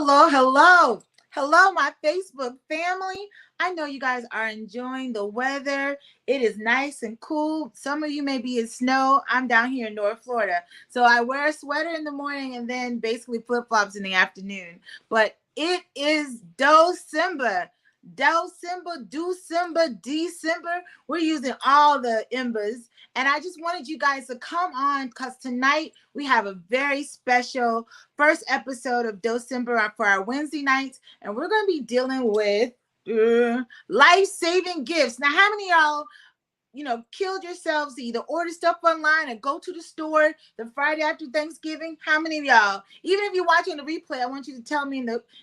Hello, hello, hello, my Facebook family. I know you guys are enjoying the weather. It is nice and cool. Some of you may be in snow. I'm down here in North Florida. So I wear a sweater in the morning and then basically flip flops in the afternoon. But it is December. December. We're using all the embers. And I just wanted you guys to come on because tonight we have a very special first episode of December for our Wednesday nights, and we're going to be dealing with life-saving gifts. Now, how many of y'all, killed yourselves to either order stuff online or go to the store the Friday after Thanksgiving? How many of y'all? Even if you're watching the replay, I want you to tell me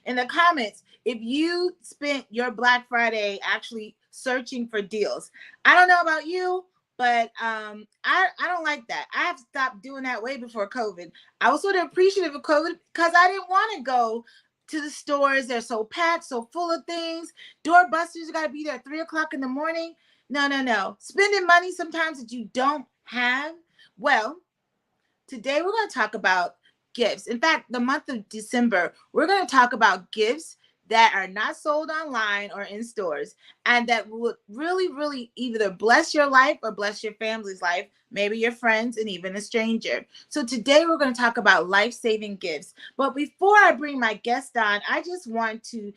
in the comments if you spent your Black Friday actually searching for deals. I don't know about you, but I don't like that. I have stopped doing that way before COVID. I was sort of appreciative of COVID because I didn't want to go to the stores. They're so packed, so full of things. Doorbusters got to be there at 3:00 in the morning. No. Spending money sometimes that you don't have. Well, today we're going to talk about gifts. In fact, the month of December, we're going to talk about gifts that are not sold online or in stores and that would really either bless your life or bless your family's life, maybe your friends and even a stranger. So today we're going to talk about life-saving gifts. But before I bring my guest on, I just want to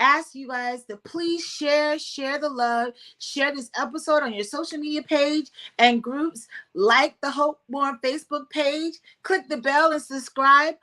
ask you guys to please share the love, share this episode on your social media page and groups, like the hopeMORE Facebook page, click the bell and subscribe.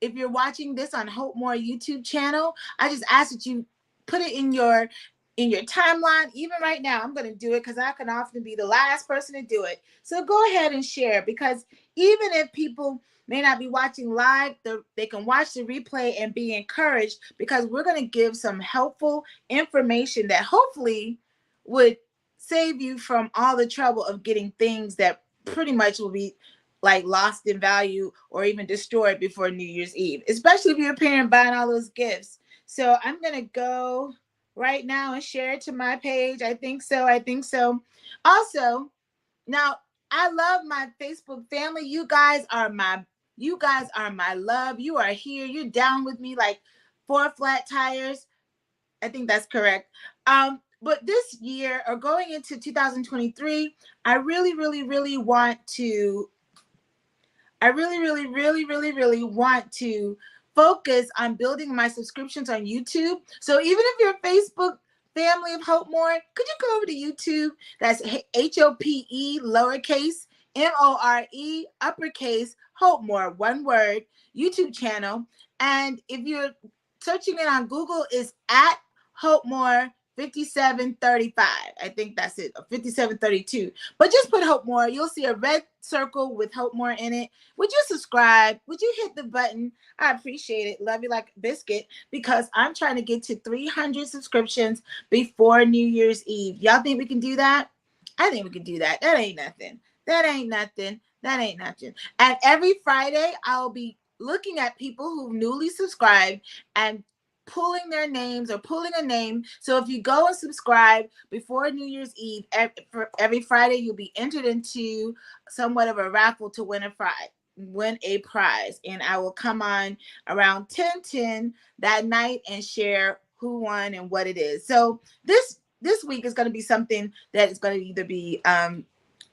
If you're watching this on hopeMORE YouTube channel, I just ask that you put it in your timeline. Even right now, I'm going to do it because I can often be the last person to do it. So go ahead and share, because even if people may not be watching live, they can watch the replay and be encouraged, because we're going to give some helpful information that hopefully would save you from all the trouble of getting things that pretty much will be like lost in value or even destroyed before New Year's Eve, especially if you're a parent buying all those gifts. So I'm going to go right now and share it to my page. I think so. Also, now I love my Facebook family. You guys are my love. You are here. You're down with me like 4 flat tires. I think that's correct. But this year, or going into 2023, I really want to focus on building my subscriptions on YouTube. So even if you're a Facebook family of hopeMORE, could you go over to YouTube? That's HOPE lowercase MORE uppercase hopeMORE, one word, YouTube channel. And if you're searching it on Google, it's at hopeMORE 5735. I think that's it, 5732. But just put hopeMORE. You'll see a red circle with hopeMORE in it. Would you subscribe? Would you hit the button? I appreciate it. Love you like a biscuit, because I'm trying to get to 300 subscriptions before New Year's Eve. Y'all think we can do that? I think we can do that. That ain't nothing. And every Friday, I'll be looking at people who newly subscribed and pulling their names or pulling a name. So if you go and subscribe before New Year's Eve, every Friday, you'll be entered into somewhat of a raffle to win a prize. And I will come on around 10:10 that night and share who won and what it is. So this week is going to be something that is going to either be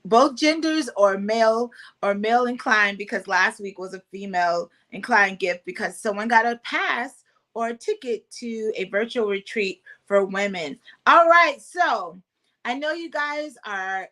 both genders or male inclined, because last week was a female inclined gift because someone got a pass or a ticket to a virtual retreat for women. All right, so I know you guys are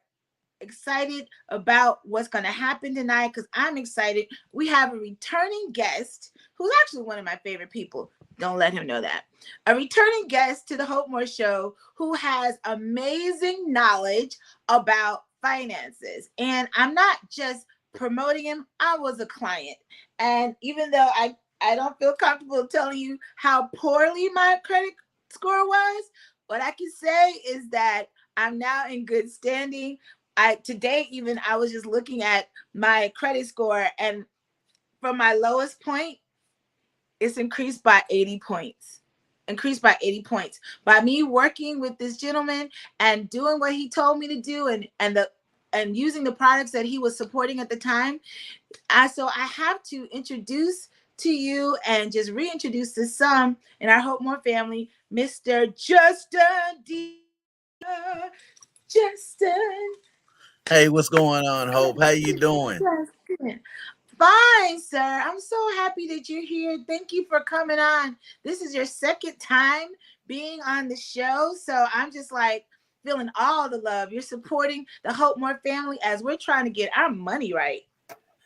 excited about what's going to happen tonight, because I'm excited. We have a returning guest who's actually one of my favorite people. Don't let him know that. A returning guest to the hopeMORE show who has amazing knowledge about finances. And I'm not just promoting him. I was a client. And even though I don't feel comfortable telling you how poorly my credit score was, what I can say is that I'm now in good standing. Today even I was just looking at my credit score, and from my lowest point, it's increased by 80 points. By me working with this gentleman and doing what he told me to do, and using the products that he was supporting at the time. So I have to introduce to you and just reintroduce to some in our Hope More family, Mr. Justin Defoor. Justin. Hey, what's going on, Hope? How you doing? Justin. Fine, sir. I'm so happy that you're here. Thank you for coming on. This is your second time being on the show. So I'm just like feeling all the love. You're supporting the Hope More family as we're trying to get our money right.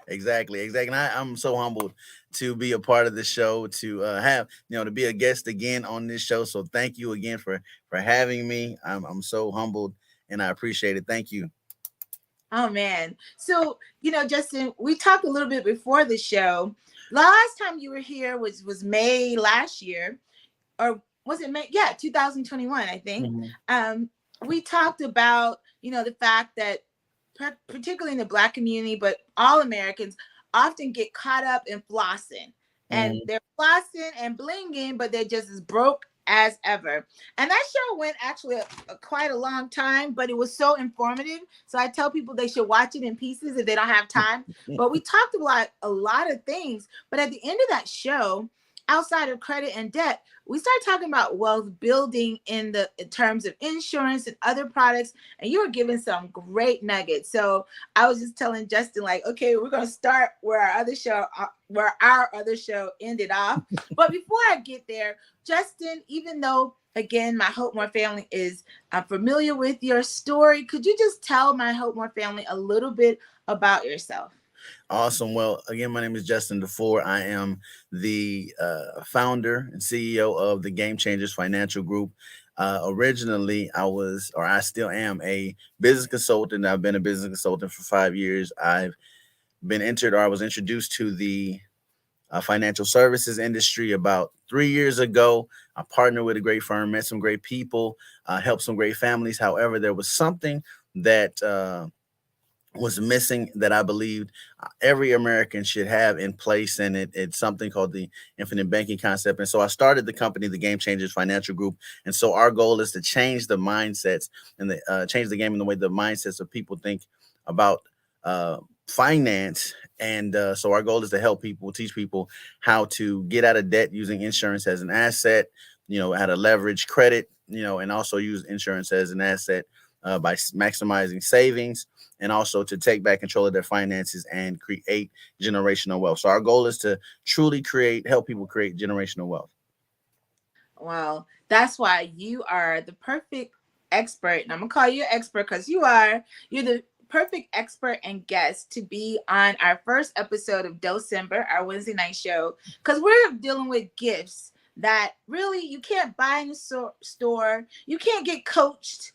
Exactly. And I'm so humbled to be a part of the show, to have to be a guest again on this show. So thank you again for having me. I'm so humbled and I appreciate it. Thank you. Oh man. So, Justin, we talked a little bit before the show. Last time you were here was May last year, or was it May? Yeah, 2021, I think. Mhm. We talked about, the fact that particularly in the Black community, but all Americans often get caught up in flossing. And Mhm. they're flossing and blinging, but they're just as broke as ever. And that show went actually quite a long time, but it was so informative. So I tell people they should watch it in pieces if they don't have time. But we talked about a lot of things. But at the end of that show, outside of credit and debt, we started talking about wealth building in terms of insurance and other products, and you were giving some great nuggets. So I was just telling Justin, like, okay, we're gonna start where our other show ended off. But before I get there, Justin, even though again my Hope More family is familiar with your story, could you just tell my Hope More family a little bit about yourself? Awesome. Well, again, my name is Justin Defoor. I am the founder and CEO of the Game Changers Financial Group. Originally, I still am a business consultant. I've been a business consultant for 5 years. I was introduced to the financial services industry about 3 years ago. I partnered with a great firm, met some great people, helped some great families. However, there was something that was missing that I believed every American should have in place, and it's something called the infinite banking concept. And so I started the company, the Game Changers Financial Group. And so our goal is to change the mindsets and change the game in the way the mindsets of people think about finance. And so our goal is to help people, teach people how to get out of debt using insurance as an asset, how to leverage credit, and also use insurance as an asset by maximizing savings, and also to take back control of their finances and create generational wealth. So our goal is to truly help people create generational wealth. Well, that's why you are the perfect expert. And I'm gonna call you an expert because you're the perfect expert and guest to be on our first episode of December, our Wednesday night show, because we're dealing with gifts that really you can't buy in a store. You can't get coached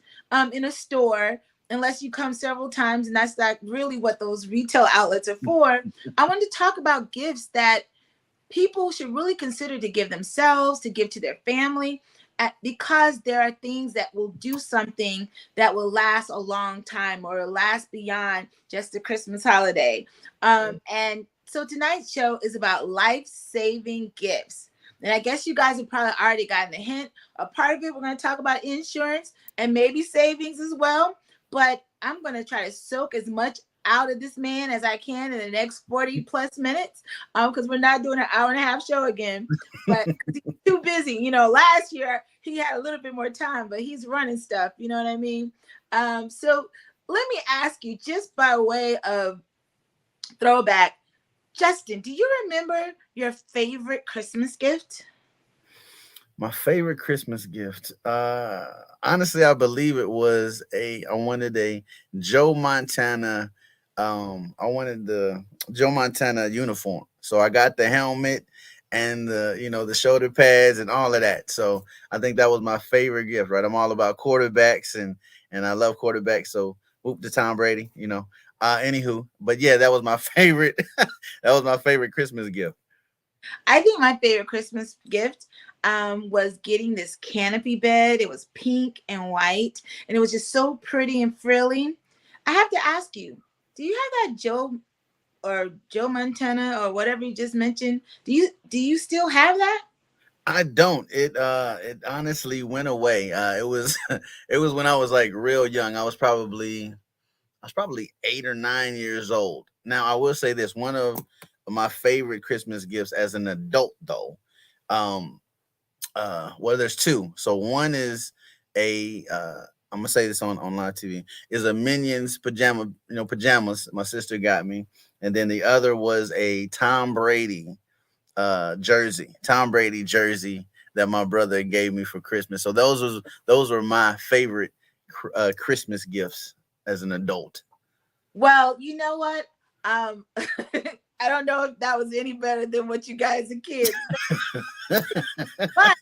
in a store unless you come several times, and that's like really what those retail outlets are for. I want to talk about gifts that people should really consider to give themselves, to give to their family, because there are things that will do something that will last a long time or last beyond just the Christmas holiday. And so tonight's show is about life-saving gifts. And I guess you guys have probably already gotten the hint. A part of it, we're going to talk about insurance and maybe savings as well. But I'm going to try to soak as much out of this man as I can in the next 40 plus minutes, because we're not doing an hour and a half show again. But he's too busy. Last year he had a little bit more time, but he's running stuff. You know what I mean? So let me ask you, just by way of throwback, Justin, do you remember your favorite Christmas gift? My favorite Christmas gift, honestly, I believe I wanted a Joe Montana. I wanted the Joe Montana uniform. So I got the helmet and the shoulder pads and all of that. So I think that was my favorite gift, right? I'm all about quarterbacks and I love quarterbacks. So whoop to Tom Brady, anywho, but yeah, that was my favorite. That was my favorite Christmas gift. I think my favorite Christmas gift was getting this canopy bed. It was pink and white, and it was just so pretty and frilly. I have to ask you, do you have that Joe Montana or whatever you just mentioned? Do you still have that? I don't. It honestly went away. It was it was when I was like real young. I was probably 8 or 9 years old. Now I will say this: one of my favorite Christmas gifts as an adult though. Um, well, there's two. So one is a I'm gonna say this on live TV, is a Minions pajamas my sister got me, and then the other was a Tom Brady jersey that my brother gave me for Christmas. So those were my favorite Christmas gifts as an adult. Well, you know what? I don't know if that was any better than what you guys are kids, but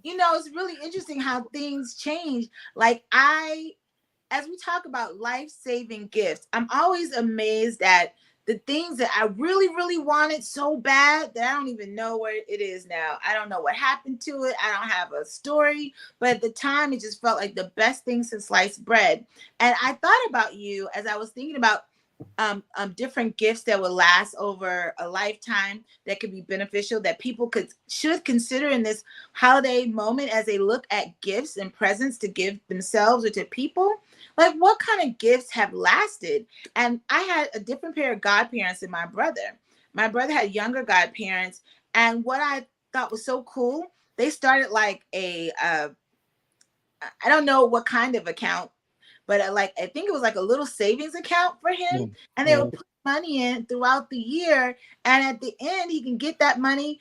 it's really interesting how things change. Like as we talk about life-saving gifts, I'm always amazed at the things that I really, really wanted so bad that I don't even know where it is now. I don't know what happened to it. I don't have a story, but at the time, it just felt like the best thing since sliced bread. And I thought about you as I was thinking about different gifts that would last over a lifetime, that could be beneficial, that people should consider in this holiday moment as they look at gifts and presents to give themselves or to people. Like, what kind of gifts have lasted? And I had a different pair of godparents than my brother. My brother had younger godparents, and what I thought was so cool, they started like I don't know what kind of account, but I think it was like a little savings account for him, and they would put money in throughout the year, and at the end he can get that money.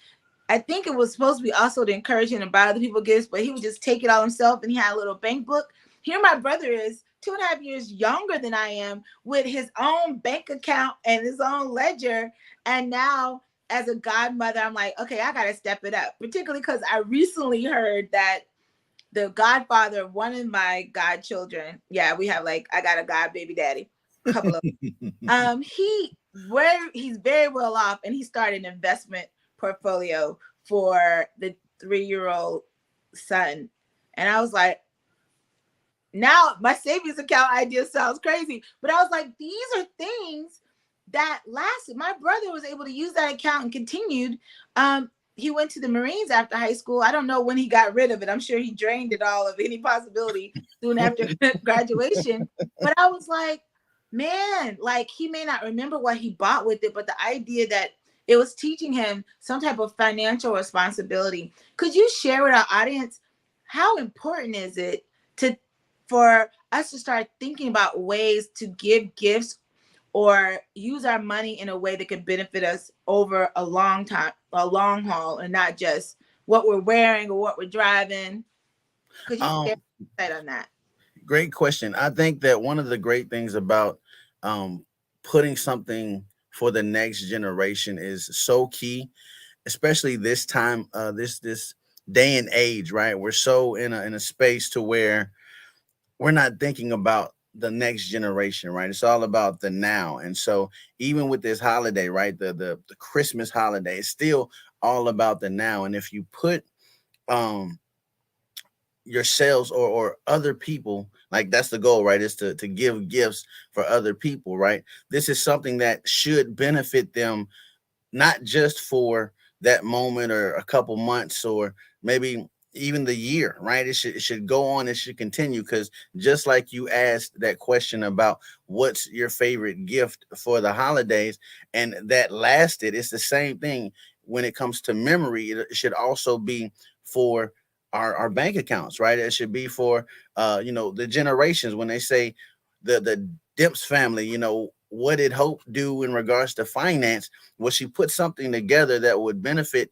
I think it was supposed to be also to encourage him to buy other people gifts, but he would just take it all himself, and he had a little bank book. Here my brother is 2.5 years younger than I am, with his own bank account and his own ledger. And now as a godmother, I'm like, okay, I gotta step it up, particularly because I recently heard that the godfather of one of my godchildren, yeah, we have I got a god baby daddy, a couple of he's very well off, and he started an investment portfolio for the 3-year-old son. And I was like, now my savings account idea sounds crazy, but I was like, these are things that lasted. My brother was able to use that account and continued. He went to the Marines after high school. I don't know when he got rid of it. I'm sure he drained it all of any possibility soon after graduation. But I was like, man, like, he may not remember what he bought with it, but the idea that it was teaching him some type of financial responsibility. Could you share with our audience, how important is it for us to start thinking about ways to give gifts or use our money in a way that could benefit us over a long haul, and not just what we're wearing or what we're driving? Could you share Um, insight on that? Great question. I think that one of the great things about um, putting something for the next generation is so key, especially this time, this day and age, right? We're so in a space to where we're not thinking about the next generation, right? It's all about the now. And so even with this holiday, right, the Christmas holiday, it's still all about the now. And if you put um yourselves or other people, like, that's the goal, right, is to give gifts for other people, right? This is something that should benefit them, not just for that moment or a couple months or maybe even the year, right? It should go on, it should continue, because just like you asked that question about what's your favorite gift for the holidays, and that lasted, it's the same thing when it comes to memory. It should also be for our bank accounts, right? It should be for the generations. When they say the Dips family, what did Hope do in regards to finance? Well, she put something together that would benefit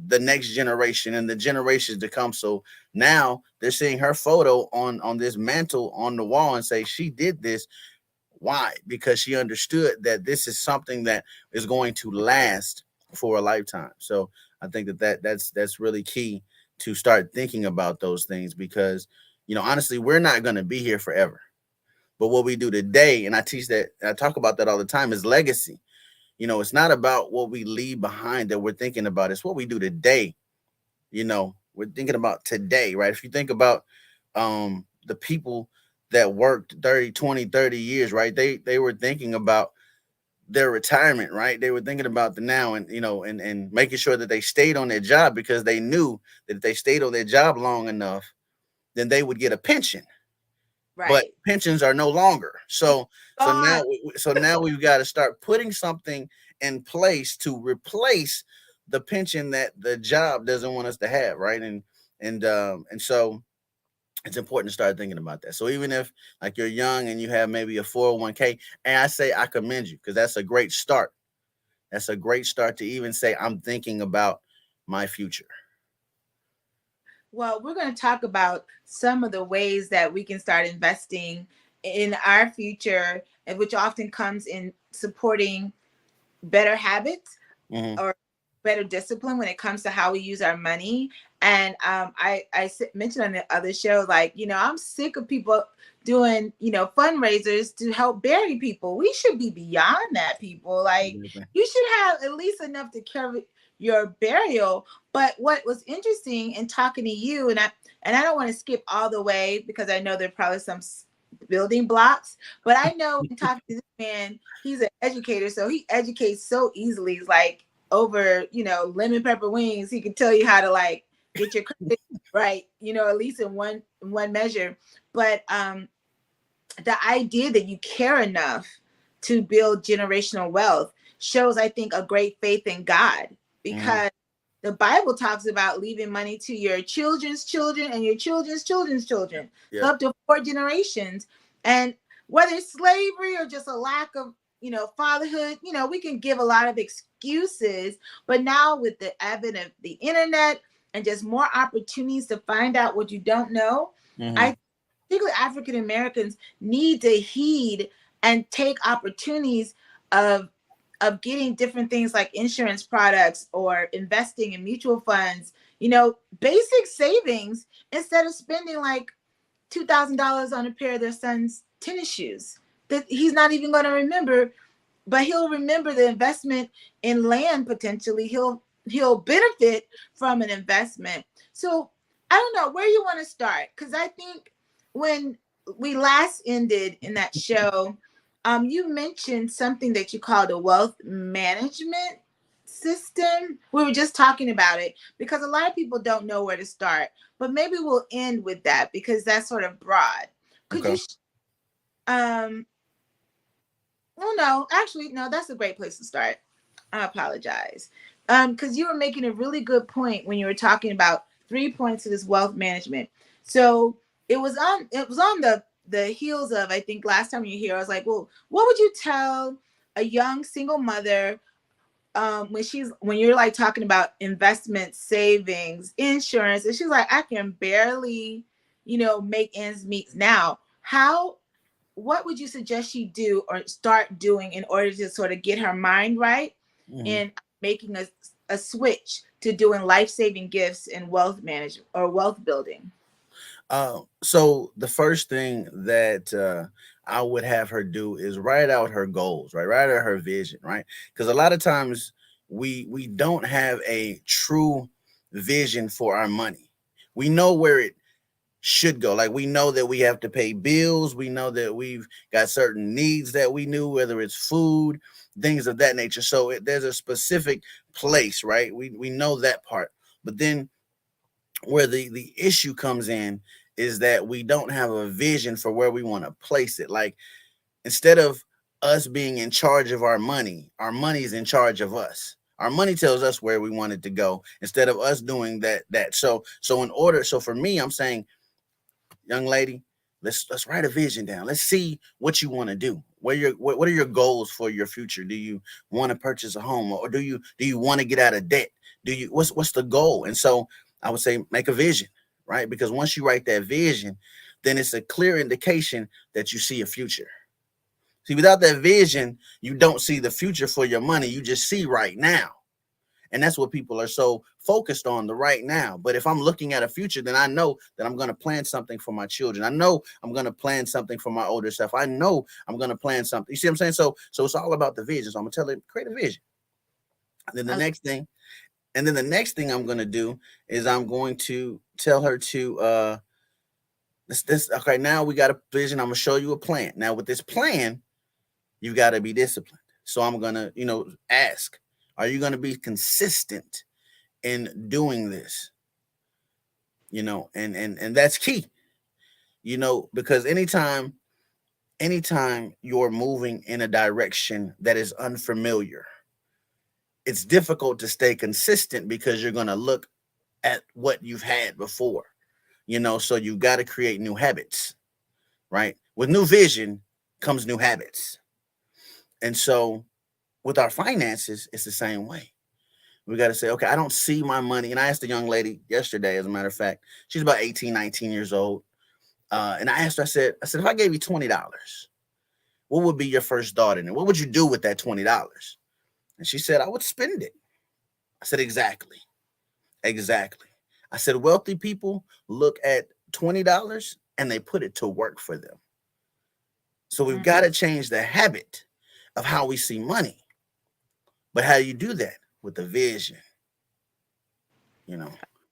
the next generation and the generations to come. So now they're seeing her photo on this mantle on the wall and say she did this. Why? Because she understood that this is something that is going to last for a lifetime. So I think that's really key, to start thinking about those things, because honestly, we're not going to be here forever. But what we do today, and I teach that, and I talk about that all the time, is legacy. It's not about what we leave behind that we're thinking about. It's what we do today. We're thinking about today, right? If you think about the people that worked 30, 20, 30 years, right? They were thinking about their retirement, right? They were thinking about the now, and and making sure that they stayed on their job, because they knew that if they stayed on their job long enough, then they would get a pension. But Right. pensions are no longer. So God. now we've got to start putting something in place to replace the pension that the job doesn't want us to have, right? And so it's important to start thinking about that. So even if like you're young and you have maybe a 401k, and I say I commend you because that's a great start. That's a great start to even say I'm thinking about my future. Well, we're going to talk about some of the ways that we can start investing in our future, and which often comes in supporting better habits Mm-hmm. or better discipline when it comes to how we use our money. And mentioned on the other show, like, I'm sick of people doing, fundraisers to help bury people. We should be beyond that, people. Like, Exactly. you should have at least enough to cover your burial. But what was interesting in talking to you, and I don't want to skip all the way because I know there are probably some building blocks, but I know in talking to this man, he's an educator, so he educates so easily. It's like over, lemon pepper wings, he can tell you how to like get your credit right, at least in one measure. But the idea that you care enough to build generational wealth shows, I think, a great faith in God, Mm-hmm. because the Bible talks about leaving money to your children's children and your children's children's children, so Yeah. up to 4 generations. And whether it's slavery or just a lack of, fatherhood, we can give a lot of excuses. But now with the advent of the internet and just more opportunities to find out what you don't know, Mm-hmm. I particularly African Americans need to heed and take opportunities of getting different things like insurance products or investing in mutual funds, basic savings, instead of spending like $2,000 on a pair of their son's tennis shoes that he's not even going to remember, but he'll remember the investment in land. Potentially he'll benefit from an investment. So I don't know where you want to start, because I think when we last ended in that show, you mentioned something that you called a wealth management system. We were just talking about it because a lot of people don't know where to start, but maybe we'll end with that because that's sort of broad. Could Okay. you um well, no, actually, no, that's a great place to start. I apologize. Because you were making a really good point when you were talking about 3 points of this wealth management. So it was on the heels of, I think last time you were here, I was like, well, what would you tell a young single mother when you're like talking about investment, savings, insurance, and she's like, I can barely, make ends meet now. How What would you suggest she do or start doing in order to sort of get her mind right Mm-hmm. in making a switch to doing life-saving gifts and wealth management or wealth building? So the first thing that I would have her do is write out her goals, right? Write out her vision, right? Because a lot of times we don't have a true vision for our money. We know where it should go. Like we know that we have to pay bills. We know that we've got certain needs that we knew, whether it's food, things of that nature. So there's a specific place, right? We know that part. But then where the issue comes in is that we don't have a vision for where we want to place it. Like instead of us being in charge of our money is in charge of us. Our money tells us where we want it to go instead of us doing that. So for me, I'm saying, young lady, let's write a vision down. Let's see what you want to do. What are your goals for your future? Do you want to purchase a home, or do you want to get out of debt? Do you what's the goal? And so I would say make a vision, right? Because once you write that vision, then it's a clear indication that you see a future. See, without that vision, you don't see the future for your money. You just see right now. And that's what people are so focused on, the right now. But if I'm looking at a future, then I know that I'm going to plan something for my children. I know I'm going to plan something for my older self. I know I'm going to plan something. You see what I'm saying? So it's all about the vision. So I'm going to tell her, create a vision. And then the Okay. next thing, I'm going to do is I'm going to tell her to this okay, now we got a vision. I'm going to show you a plan. Now with this plan, you got to be disciplined. So I'm going to, ask, are you going to be consistent in doing this? And that's key, because anytime you're moving in a direction that is unfamiliar, it's difficult to stay consistent because you're going to look at what you've had before, so you got to create new habits, right? With new vision comes new habits. And so with our finances, it's the same way. We got to say, okay, I don't see my money. And I asked a young lady yesterday, as a matter of fact, she's about 18, 19 years old. And I asked her, I said, if I gave you $20, what would be your first thought in it? What would you do with that $20? And she said, I would spend it. I said, exactly. Exactly. I said, wealthy people look at $20 and they put it to work for them. So we've got to change the habit of how we see money. But how do you do that? With the vision, you know.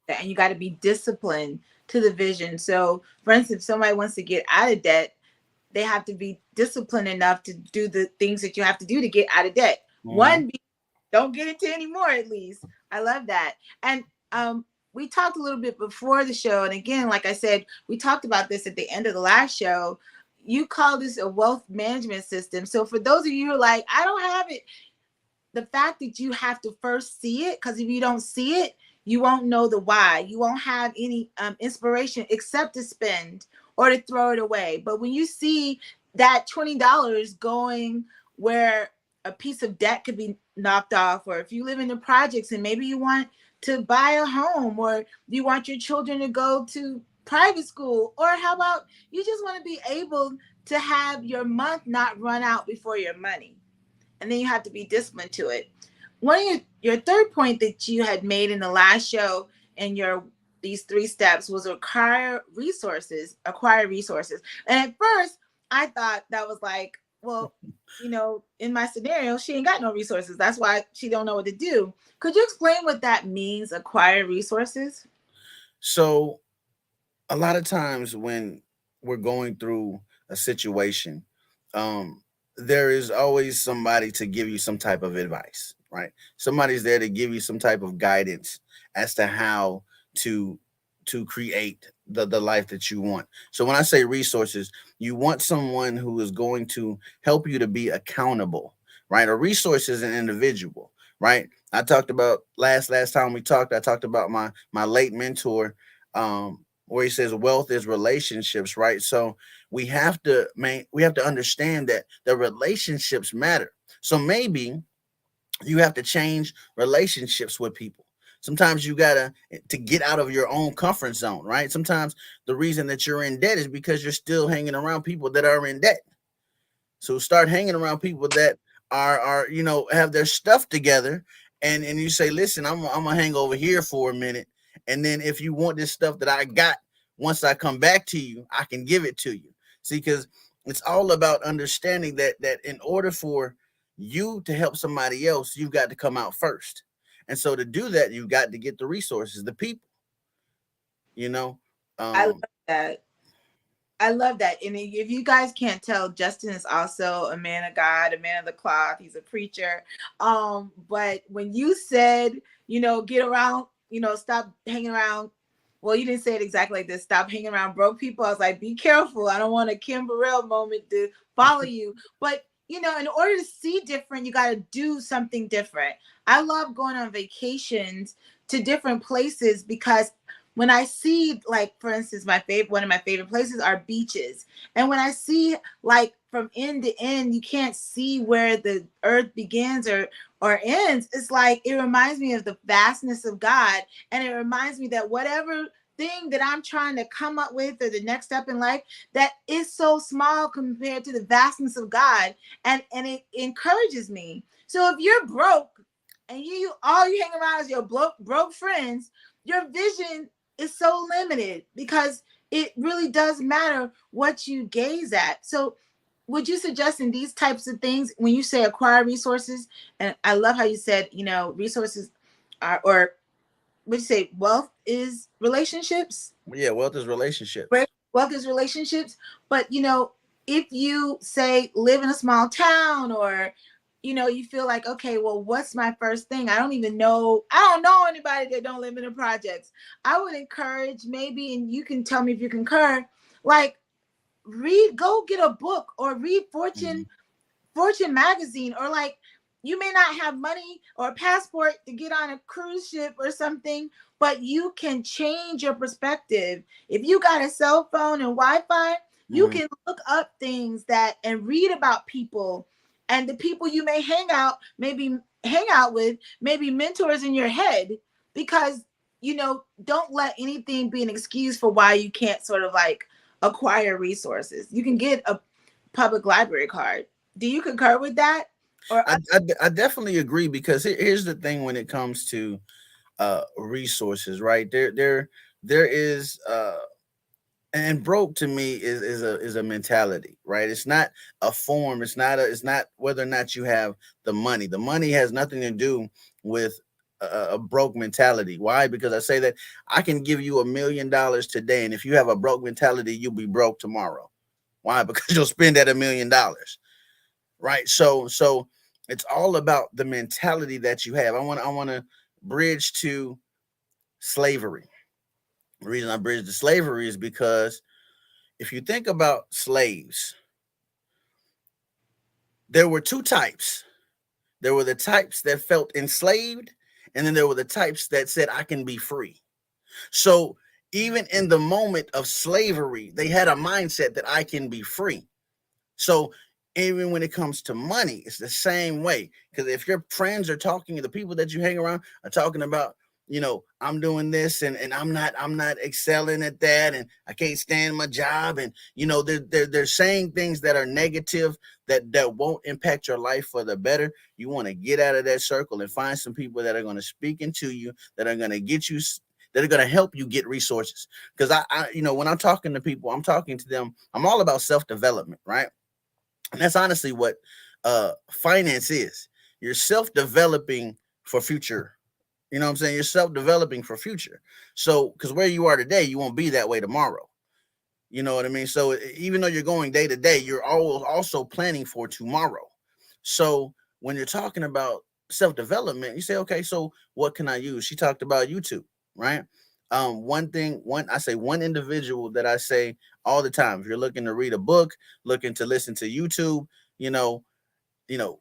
And you got to be disciplined to the vision. So, for instance, if somebody wants to get out of debt, they have to be disciplined enough to do the things that you have to do to get out of debt. One, don't get into any more, at least. I love that. And we talked a little bit before the show. And again, like I said, we talked about this at the end of the last show. You call this a wealth management system. So for those of you who are like, I don't have it, the fact that you have to first see it, because if you don't see it, you won't know the why. You won't have any inspiration except to spend or to throw it away. But when you see that $20 going where a piece of debt could be knocked off, or if you live in the projects and maybe you want to buy a home, or you want your children to go to private school, or how about you just want to be able to have your month not run out before your money. And then you have to be disciplined to it. One of your third point that you had made in the last show in these 3 steps was acquire resources. And at first I thought that was like, well, in my scenario, she ain't got no resources. That's why she don't know what to do. Could you explain what that means, acquire resources? So a lot of times when we're going through a situation, there is always somebody to give you some type of advice, right? Somebody's there to give you some type of guidance as to how to create the life that you want. So when I say resources, you want someone who is going to help you to be accountable, right? A resource is an individual, right? I talked about last time we talked, I talked about my late mentor, where he says wealth is relationships, right? So we have to understand that the relationships matter. So maybe you have to change relationships with people. Sometimes you gotta to get out of your own comfort zone, right? Sometimes the reason that you're in debt is because you're still hanging around people that are in debt. So start hanging around people that are have their stuff together, and you say, listen, I'm gonna hang over here for a minute, and then if you want this stuff that I got, once I come back to you, I can give it to you. See, because it's all about understanding that in order for you to help somebody else, you've got to come out first. And so to do that, you've got to get the resources, the people, you know. I love that. I love that. And if you guys can't tell, Justin is also a man of God, a man of the cloth. He's a preacher. But when you said, get around, stop hanging around. Well, you didn't say it exactly like this. Stop hanging around broke people. I was like, be careful. I don't want a Kim Burrell moment to follow you. But, in order to see different, you got to do something different. I love going on vacations to different places because when I see, like, for instance, one of my favorite places are beaches. And when I see, like, from end to end, you can't see where the earth begins or ends. It's like, it reminds me of the vastness of God. And it reminds me that whatever thing that I'm trying to come up with or the next step in life, that is so small compared to the vastness of God. And it encourages me. So if you're broke and all you hang around is your broke friends, your vision is so limited because it really does matter what you gaze at. So would you suggest in these types of things, when you say acquire resources, and I love how you said, resources are, or would you say wealth is relationships? Yeah, wealth is relationships. Wealth is relationships. But, if you say live in a small town, or you feel like, okay, well, what's my first thing? I don't know anybody that don't live in the projects. I would encourage, maybe, and you can tell me if you concur, like, go get a book or read Fortune magazine, or like you may not have money or a passport to get on a cruise ship or something, but you can change your perspective. If you got a cell phone and Wi-Fi, you Mhm. can look up things that and read about people, and the people you may hang out with, maybe mentors in your head, because don't let anything be an excuse for why you can't sort of like acquire resources. You can get a public library card. Do you concur with that? Or I definitely agree because here's the thing when it comes to resources, right? There is and broke to me is a mentality, right? It's not a form. It's not whether or not you have the money. The money has nothing to do with a broke mentality. Why? Because I say that I can give you $1 million today, and if you have a broke mentality, you'll be broke tomorrow. Why? Because you'll spend that $1 million, right? So it's all about the mentality that you have. I want to bridge to slavery. The reason I bridge to slavery is because if you think about slaves, there were two types. There were the types that felt enslaved, and then there were the types that said, I can be free. So even in the moment of slavery, they had a mindset that I can be free. So even when it comes to money, it's the same way. Because if your friends are talking, the people that you hang around are talking about, I'm doing this and I'm not excelling at that, and I can't stand my job, and they're saying things that are negative, that won't impact your life for the better. You want to get out of that circle and find some people that are going to speak into you, that are going to get you, that are going to help you get resources. Because when I'm talking to people, I'm talking to them. I'm all about self development, right? And that's honestly what finance is. You're self-developing for future. You know what I'm saying? You're self-developing for future. So, because where you are today, you won't be that way tomorrow. You know what I mean? So, even though you're going day to day, you're also planning for tomorrow. So, when you're talking about self-development, you say, okay, so what can I use? She talked about YouTube, right? One individual that I say all the time, if you're looking to read a book, looking to listen to YouTube, you know, you know,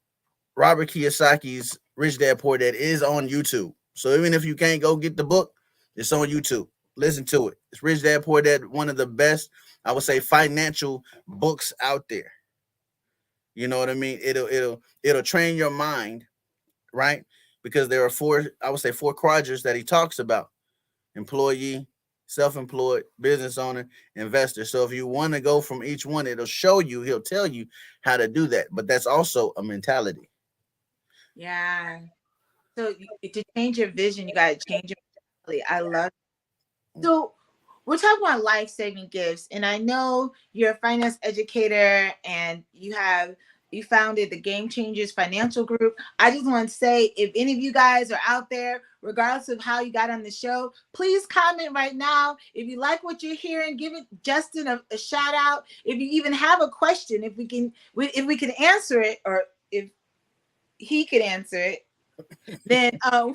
Robert Kiyosaki's Rich Dad Poor Dad is on YouTube. So even if you can't go get the book, it's on YouTube. Listen to it. It's Rich Dad Poor Dad, one of the best, I would say, financial books out there. You know what I mean? It'll train your mind, right? Because there are four quadrants that he talks about: employee, self-employed, business owner, investor. So if you want to go from each one, he'll tell you how to do that. But that's also a mentality. yeah. So to change your vision, you got to change your mentality. I love. So we're talking about life-saving gifts, and I know you're a finance educator, and you founded the Game Changers Financial Group. I just want to say, if any of you guys are out there, regardless of how you got on the show, please comment right now. If you like what you're hearing, give it Justin a shout out. If you even have a question, if we can answer it, or if he could answer it, then I'll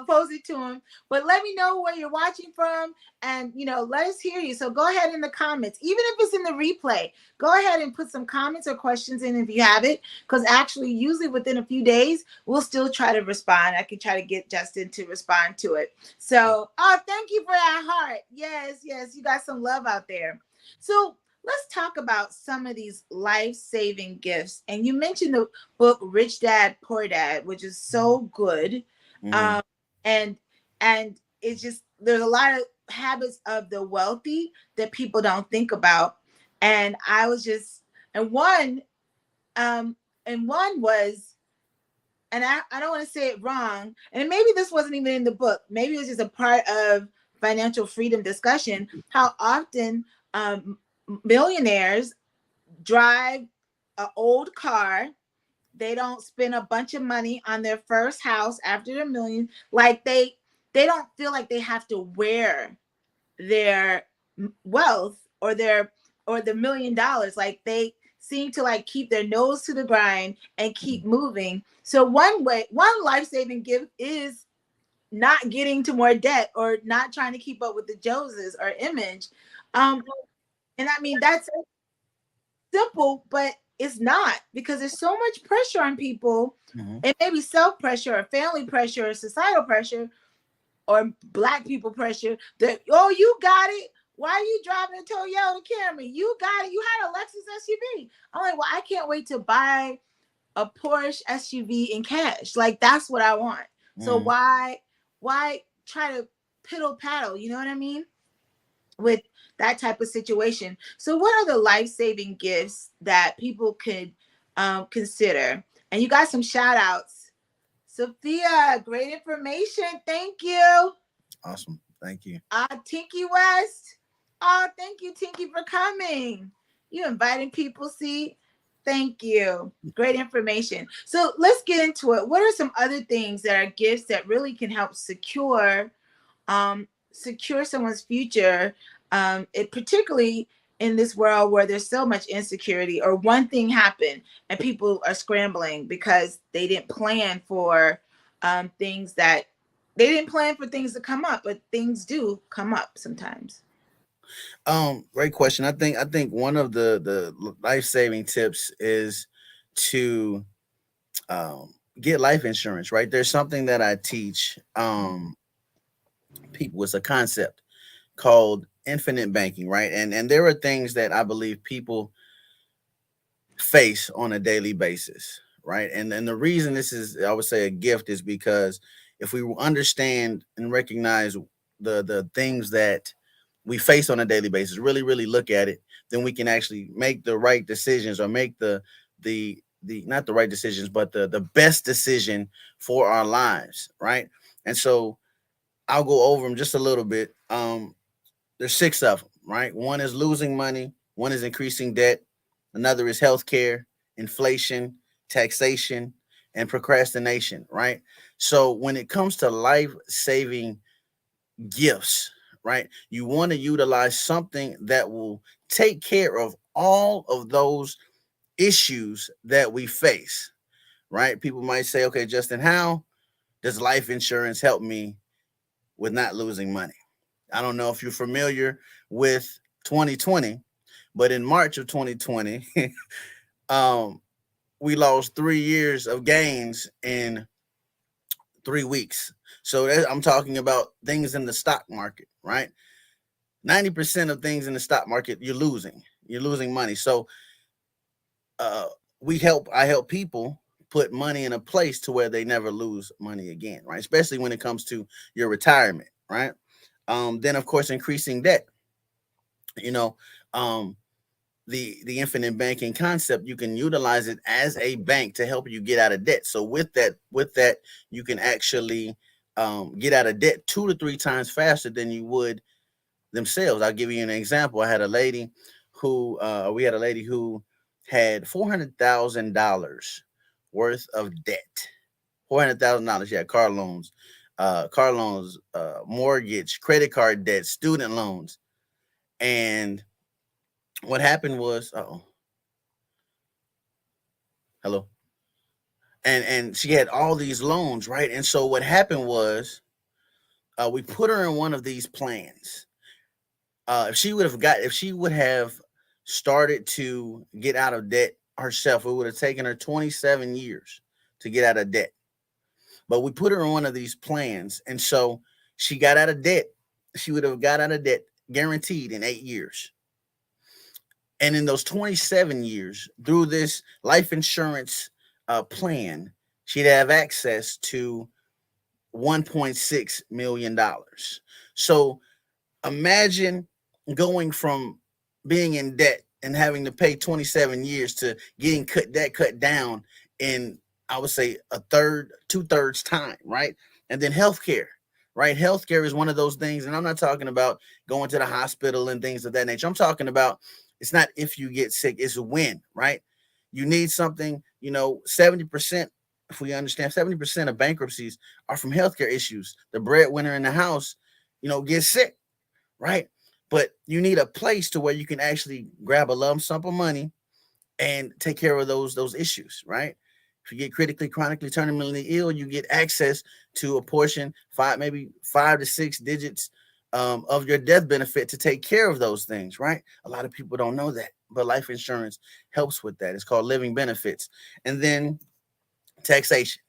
pose it to him. But let me know where you're watching from, and let us hear you. So go ahead in the comments, even if it's in the replay. Go ahead and put some comments or questions in if you have it, because actually, usually within a few days, we'll still try to respond. I can try to get Justin to respond to it. So, thank you for that heart. Yes, yes, you got some love out there. So let's talk about some of these life-saving gifts. And you mentioned the book Rich Dad Poor Dad, which is so good. Mm-hmm. um and and it's just, there's a lot of habits of the wealthy that people don't think about. And I was just, and one um and one was, and I don't want to say it wrong, and maybe this wasn't even in the book, maybe it was just a part of financial freedom discussion, how often millionaires drive an old car. They don't spend a bunch of money on their first house after they're million. Like they don't feel like they have to wear their wealth, or the $1 million. Like they seem to like keep their nose to the grind and keep moving. So one life-saving gift is not getting to more debt, or not trying to keep up with the Joneses or image. um and I mean, that's simple, but it's not, because there's so much pressure on people. Mhm. It may be self pressure or family pressure or societal pressure or black people pressure that, oh, you got it. Why are you driving a Toyota Camry? You got it. You had a Lexus SUV. I'm like, well, I can't wait to buy a Porsche SUV in cash. Like, that's what I want. So Mhm. why try to piddle paddle? You know what I mean? With that type of situation. So what are the life-saving gifts that people could consider? And you got some shout outs. Sophia, great information. Thank you. Awesome. Thank you. Tinky West. Oh, thank you, Tinky, for coming. You inviting people, see? Thank you. Great information. So let's get into it. What are some other things that are gifts that really can help secure someone's future, it particularly in this world where there's so much insecurity, or one thing happened and people are scrambling because they didn't plan for things that they didn't plan for things to come up, but things do come up sometimes. Great question. I think one of the life saving tips is to get life insurance. Right, there's something that I teach people. It's a concept called infinite banking. Right, and there are things that I believe people face on a daily basis. Right, and the reason this is, I would say, a gift is because if we understand and recognize the things that we face on a daily basis, really look at it, then we can actually make the right decisions, or make the not the right decisions, but the best decision for our lives, right? And so I'll go over them just a little bit. There's six of them, right? One is losing money, one is increasing debt, another is healthcare, inflation, taxation, and procrastination, right? So when it comes to life saving gifts, right? You want to utilize something that will take care of all of those issues that we face, right? People might say, okay, Justin, how does life insurance help me with not losing money? I don't know if you're familiar with 2020, but in March of 2020, um, we lost 3 years of gains in 3 weeks. So I'm talking about things in the stock market, right? 90% of things in the stock market, you're losing. You're losing money. So uh, I help people put money in a place to where they never lose money again, right? Especially when it comes to your retirement, right? Then of course, increasing debt. You know, um, the infinite banking concept, you can utilize it as a bank to help you get out of debt. So with that, you can actually get out of debt 2 to 3 times faster than you would themselves. I'll give you an example. We had a lady who had $400,000 worth of debt. $400,000. She had car loans, mortgage, credit card debt, student loans. And what happened was, hello. And she had all these loans, right? And so what happened was, we put her in one of these plans. If she would have started to get out of debt herself, it would have taken her 27 years to get out of debt. But we put her on one of these plans, and so she got out of debt. She would have got out of debt guaranteed in 8 years. And in those 27 years, through this life insurance plan, she'd have access to $1.6 million. So imagine going from being in debt and having to pay 27 years to getting cut down in, I would say, a third, 2/3 time, right? And then healthcare, right? Healthcare is one of those things, and I'm not talking about going to the hospital and things of that nature. I'm talking about, it's not if you get sick, it's when, right? You need something, 70%, if we understand, 70% of bankruptcies are from healthcare issues. The breadwinner in the house, gets sick, right? But you need a place to where you can actually grab a lump sum of money and take care of those issues, right? If you get critically, chronically, terminally ill, you get access to a portion, maybe 5 to 6 digits of your death benefit to take care of those things, right? A lot of people don't know that, but life insurance helps with that. It's called living benefits. And then taxation.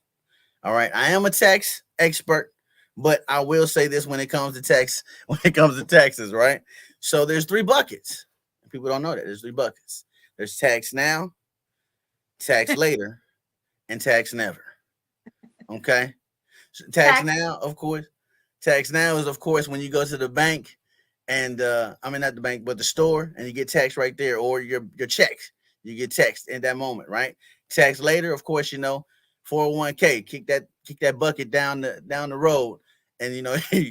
All right. I am a tax expert, but I will say this when it comes to tax, when it comes to taxes, right? So there's three buckets. People don't know that. There's three buckets. There's tax now, tax later, and tax never. Okay. So tax Tax. now, of course. Tax now is of course when you go to the bank and I mean not the bank, but the store, and you get taxed right there, or your checks. You get taxed in that moment, right? Tax later, of course, 401k, kick that bucket down the road, and you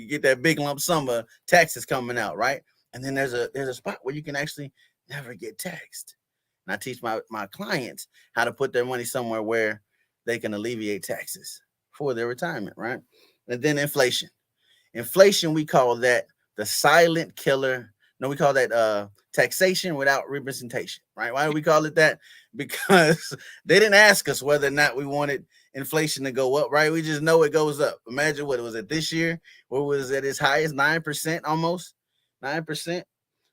get that big lump sum of taxes coming out, right? And then there's a spot where you can actually never get taxed. And I teach my clients how to put their money somewhere where they can alleviate taxes for their retirement, right? And then inflation. Inflation, we call that the silent killer. No, we call that taxation without representation, right? Why do we call it that? Because they didn't ask us whether or not we wanted inflation to go up, right? We just know it goes up. Imagine what it was at this year, where it was at its highest, 9%, almost 9%.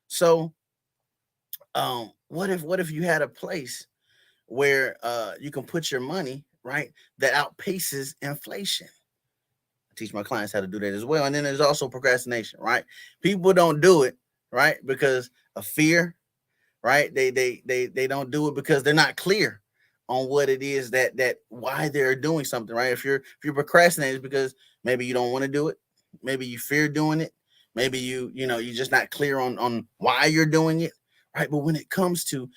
So, what if you had a place where you can put your money, right, that outpaces inflation? Teach my clients how to do that as well. And then there's also procrastination, right? People don't do it, right, because of fear, right? They don't do it because they're not clear on what it is that why they're doing something, right? If you're procrastinating, it's because maybe you don't want to do it, maybe you fear doing it, maybe you're just not clear on why you're doing it, right? But when it comes to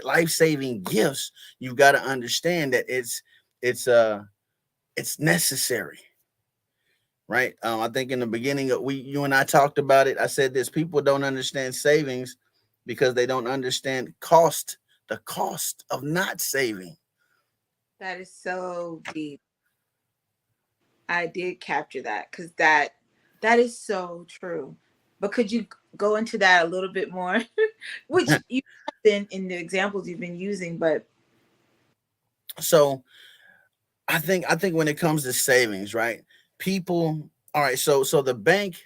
life-saving gifts, you've got to understand that it's necessary, right? I think in the beginning, you and I talked about it. I said this: people don't understand savings because they don't understand the cost of not saving. That is so deep. I did capture that because that is so true. But could you go into that a little bit more? Which you have been in the examples you've been using, but So I think when it comes to savings, right? People, all right. So the bank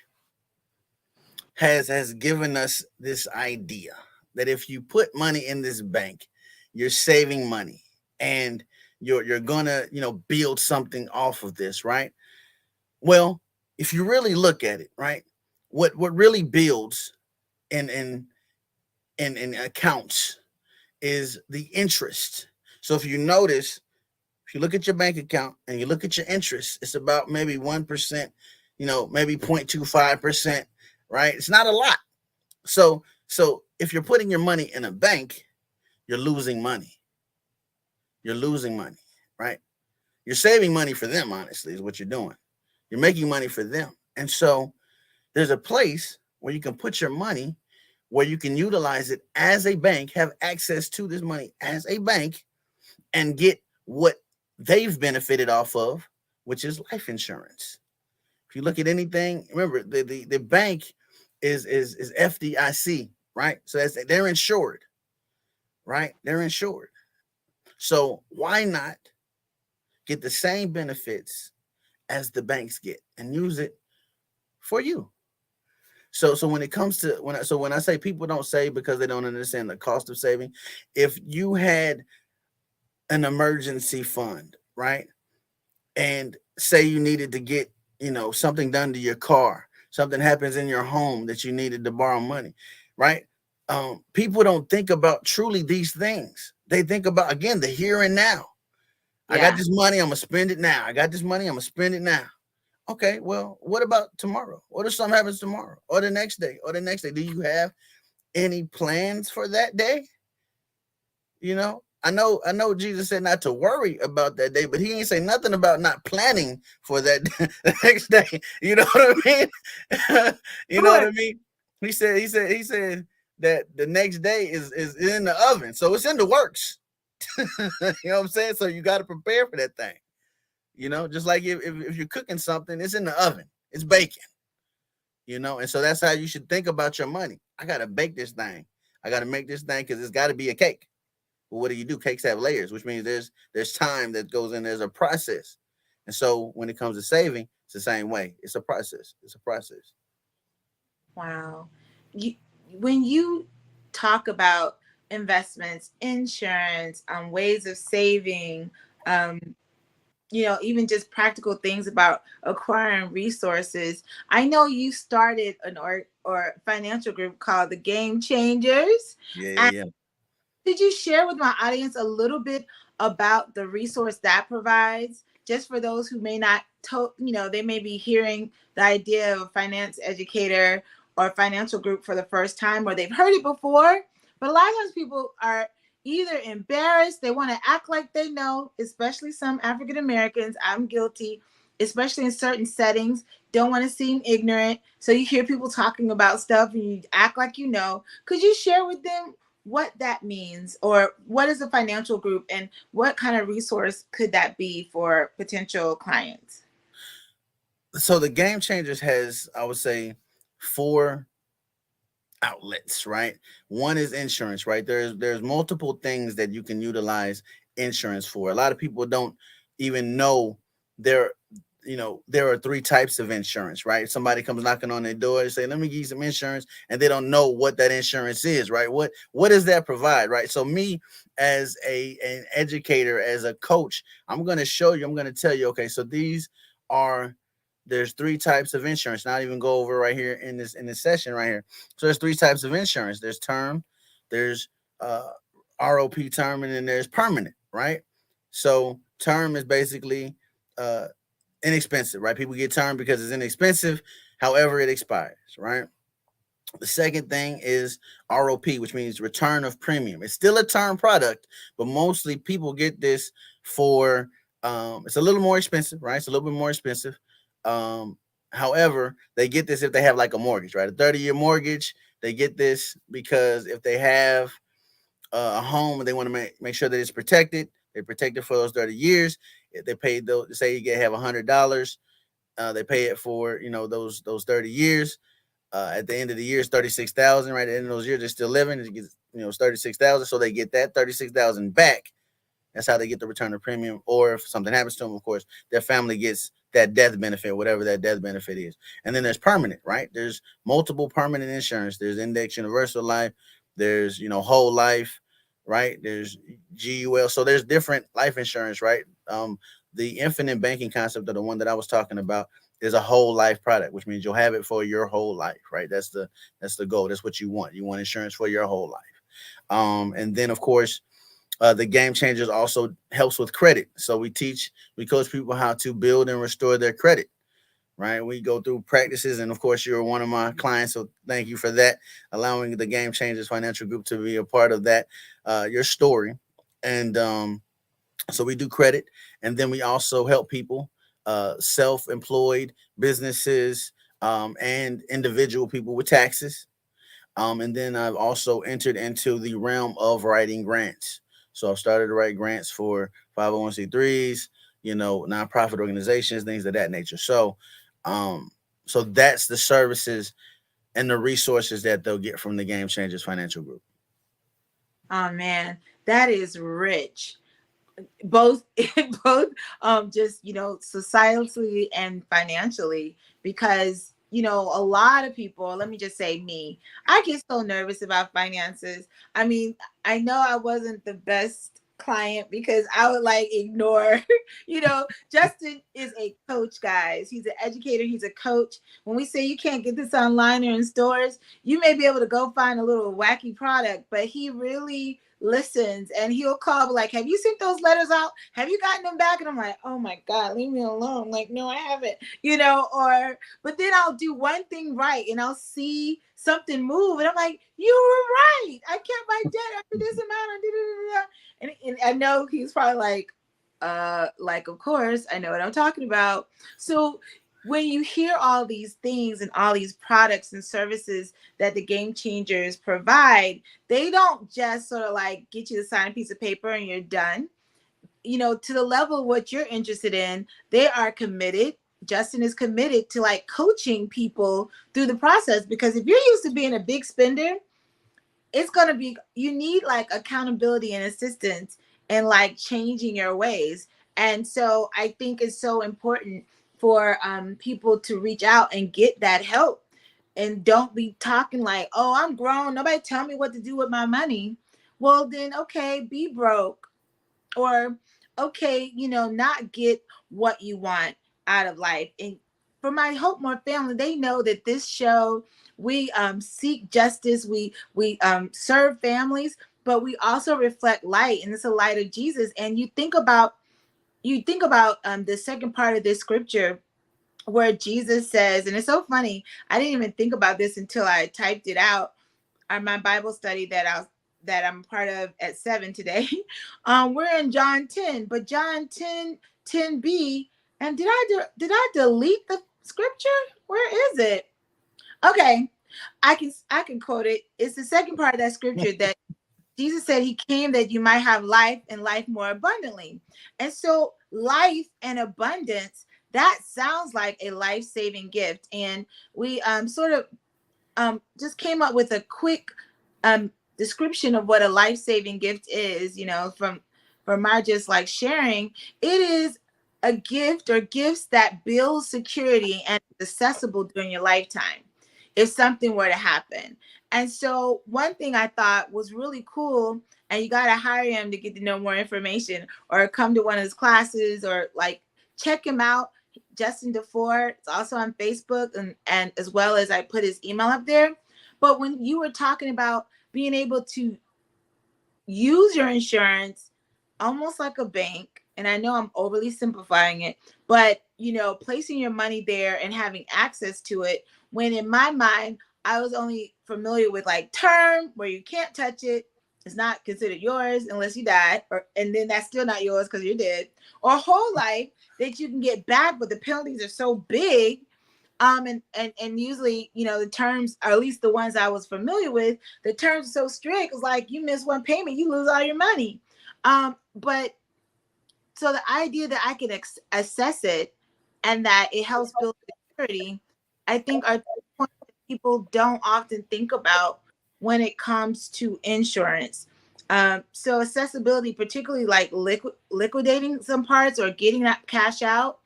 has given us this idea that if you put money in this bank, you're saving money, and you're gonna build something off of this, right? Well, if you really look at it, right, what really builds in accounts is the interest. So if you notice, if you look at your bank account and you look at your interest, it's about maybe 1%, maybe 0.25%, right? It's not a lot. So if you're putting your money in a bank, you're losing money. You're losing money, right? You're saving money for them, honestly, is what you're doing. You're making money for them. And so there's a place where you can put your money, where you can utilize it as a bank, have access to this money as a bank, and get what they've benefited off of, which is life insurance. If you look at anything, remember the bank is FDIC, right? So they're insured, right? They're insured. So why not get the same benefits as the banks get and use it for you? So when it comes to when I say people don't save because they don't understand the cost of saving, if you had an emergency fund, right? And say you needed to get, something done to your car, something happens in your home that you needed to borrow money, right? People don't think about truly these things. They think about, again, the here and now. I got yeah. this money, I'm gonna spend it now. I got this money, I'm gonna spend it now. Okay, well, what about tomorrow? What if something happens tomorrow or the next day or the next day? Do you have any plans for that day? I know Jesus said not to worry about that day, but he ain't say nothing about not planning for that the next day. You know what I mean? You know what Sure. I mean? He said that the next day is in the oven. So it's in the works. You know what I'm saying? So you got to prepare for that thing. Just like if you're cooking something, it's in the oven. It's baking. And so that's how you should think about your money. I gotta bake this thing. I gotta make this thing because it's gotta be a cake. Well, what do? Cakes have layers, which means there's time that goes in. There's a process, and so when it comes to saving, it's the same way. It's a process. It's a process. Wow. You, when you talk about investments, insurance, ways of saving, um, even just practical things about acquiring resources. I know you started an or financial group called the Game Changers. Yeah, yeah, And yeah. could you share with my audience a little bit about the resource that provides, just for those who may not, they may be hearing the idea of a finance educator or financial group for the first time, or they've heard it before, but a lot of times people are either embarrassed, they want to act like they know, especially some African Americans. I'm guilty, especially in certain settings. Don't want to seem ignorant. So you hear people talking about stuff and you act like you know. Could you share with them what that means, or what is a financial group, and what kind of resource could that be for potential clients? So the Game Changers has, I would say, four outlets, right? One is insurance, right? There's multiple things that you can utilize insurance for. A lot of people don't even know there there are three types of insurance, right? Somebody comes knocking on their door and say, "Let me give you some insurance," and they don't know what that insurance is, right? What does that provide, right? So me as an educator, as a coach, I'm going to show you, I'm going to tell you, okay, so are there's three types of insurance. Not even go over right here in this session right here. So there's three types of insurance. There's term, there's ROP term, and then there's permanent, right? So term is basically inexpensive, right? People get term because it's inexpensive. However, it expires, right? The second thing is ROP, which means return of premium. It's still a term product, but mostly people get this for it's a little more expensive, right? It's a little bit more expensive. Um, However, they get this if they have like a mortgage, right? A 30-year mortgage. They get this because if they have a home and they want to make sure that it's protected, they protect it for those 30 years. If they pay those, say you get have $100, they pay it for those 30 years. At the end of the year, it's 36,000. Right at the end of those years, they're still living. It gets, it's 36,000. So they get that 36,000 back. That's how they get the return of premium. Or if something happens to them, of course, their family gets that death benefit, whatever that death benefit is. And then there's permanent, right? There's multiple permanent insurance. There's index universal life. There's whole life, right? There's GUL. So there's different life insurance, right? The infinite banking concept, of the one that I was talking about, is a whole life product, which means you'll have it for your whole life, right? That's the goal. That's what you want. You want insurance for your whole life. And then of course, the Game Changers also helps with credit. So we coach people how to build and restore their credit. Right, we go through practices, and of course, you're one of my clients, so thank you for that, allowing the Game Changers Financial Group to be a part of that, your story, and so we do credit, and then we also help people, self-employed businesses, and individual people with taxes. And then I've also entered into the realm of writing grants. So I've started to write grants for 501c3s, nonprofit organizations, things of that nature. Um, so that's the services and the resources that they'll get from the Game Changers Financial Group. Oh man, that is rich. Both both just societally and financially, because a lot of people, let me just say me, I get so nervous about finances. I mean, I know I wasn't the best client because I would like ignore Justin is a coach, guys. He's an educator, he's a coach. When we say you can't get this online or in stores, you may be able to go find a little wacky product, but he really listens, and he'll call like, "Have you sent those letters out? Have you gotten them back?" And I'm like, "Oh my God, leave me alone." I'm like, "No, I haven't," or but then I'll do one thing right and I'll see something move and I'm like, "You were right. I kept my debt after this amount." And I know he's probably like, of course, I know what I'm talking about. So when you hear all these things and all these products and services that the Game Changers provide, they don't just sort of like get you to sign a piece of paper and you're done. To the level of what you're interested in, they are committed. Justin is committed to like coaching people through the process, because if you're used to being a big spender, it's going to be, you need like accountability and assistance and like changing your ways. And so I think it's so important for people to reach out and get that help. and don't be talking like, oh, I'm grown, nobody tell me what to do with my money. Well, then okay, be broke, or okay, not get what you want out of life. And for my Hope More family, they know that this show, we seek justice, we serve families, but we also reflect light, and it's a light of Jesus. And you think about the second part of this scripture where Jesus says, and it's so funny, I didn't even think about this until I typed it out on my Bible study that I'm part of at 7 today. We're in John 10, but John 10b. And did I delete the scripture? Where is it? Okay, I can quote it. It's the second part of that scripture that Jesus said he came that you might have life and life more abundantly. And so life and abundance, that sounds like a life-saving gift. And we sort of just came up with a quick description of what a life-saving gift is, from my just like sharing. It is a gift or gifts that build security and is accessible during your lifetime if something were to happen. And so one thing I thought was really cool, and you got to hire him to get to know more information or come to one of his classes or like check him out. Justin Defoor. It's also on Facebook, and as well as I put his email up there. But when you were talking about being able to use your insurance almost like a bank, and I know I'm overly simplifying it, but placing your money there and having access to it, when in my mind I was only familiar with like term where you can't touch it, it's not considered yours unless you die, and then that's still not yours because you're dead, or whole life that you can get back, but the penalties are so big. And usually, the terms, or at least the ones I was familiar with, the terms are so strict. It's like you miss one payment, you lose all your money. But so the idea that I can assess it and that it helps build security, I think are points that people don't often think about when it comes to insurance. So accessibility, particularly like liquidating some parts or getting that cash out,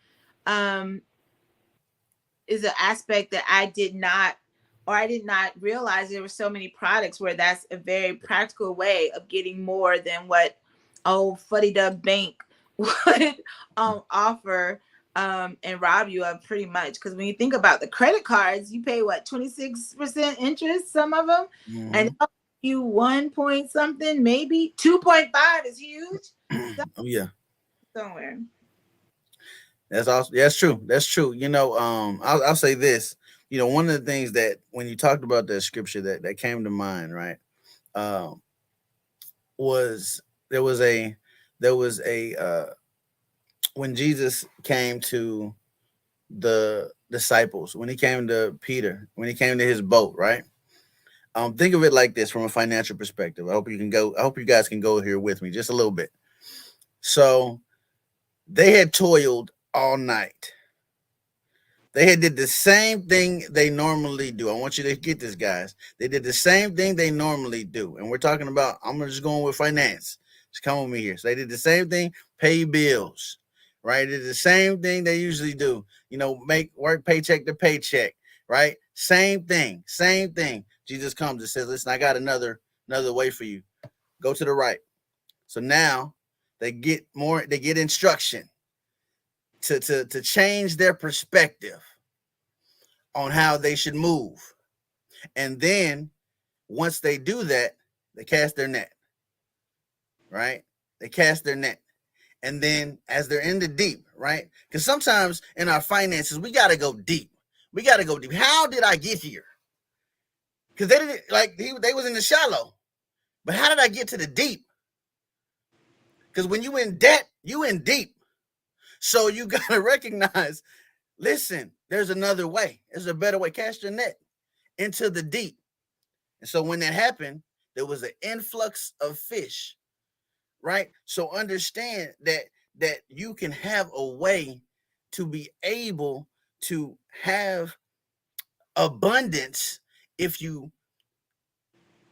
um, is an aspect that I did not realize there were so many products where that's a very practical way of getting more than what old Fuddy Dub Bank would offer and rob you of pretty much. Because when you think about the credit cards, you pay what, 26% interest, some of them, and Mm-hmm. you 1 point something, maybe 2.5 is huge. Oh yeah, Somewhere. that's also that's true. That's true. I'll say this. One of the things that when you talked about that scripture that came to mind, right? Um, was there was a when Jesus came to the disciples, when he came to Peter, when he came to his boat, right? Think of it like this from a financial perspective. I hope you guys can go here with me just a little bit. So they had toiled all night. They had did the same thing they normally do. I want you to get this, guys. They did the same thing they normally do. And we're talking about, I'm just going with finance. Just come with me here. So they did the same thing, pay bills, right? They did the same thing they usually do. Make work paycheck to paycheck, right? Same thing, same thing. Jesus comes and says, listen, I got another way for you. Go to the right. So now they get instruction to change their perspective on how they should move. And then once they do that, they cast their net, right? They cast their net. And then as they're in the deep, right? Because sometimes in our finances, we got to go deep. We got to go deep. How did I get here? Because they didn't they was in the shallow. But how did I get to the deep? Because when you in debt, you in deep. So you got to recognize, listen, there's another way. There's a better way. Cast your net into the deep. And so when that happened, there was an influx of fish, right? So understand that you can have a way to be able to have abundance if you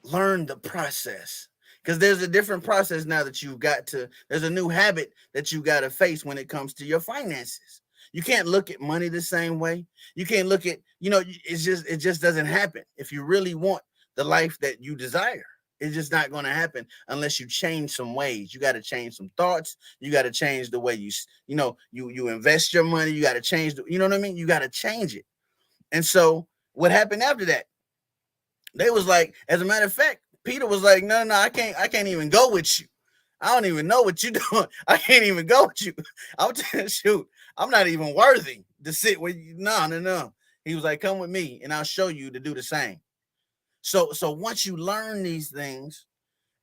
learn the process. Because there's a different process now that there's a new habit that you got to face when it comes to your finances. You can't look at money the same way. You can't look at, it just doesn't happen. If you really want the life that you desire, it's just not going to happen unless you change some ways. You got to change some thoughts. You got to change the way you invest your money. You got to change you know what I mean? You got to change it. And so what happened after that? They was like, as a matter of fact, Peter was like, no, I can't even go with you. I don't even know what you're doing. I can't even go with you. I'm telling you, shoot, I'm not even worthy to sit with you. No. He was like, come with me and I'll show you to do the same. So once you learn these things,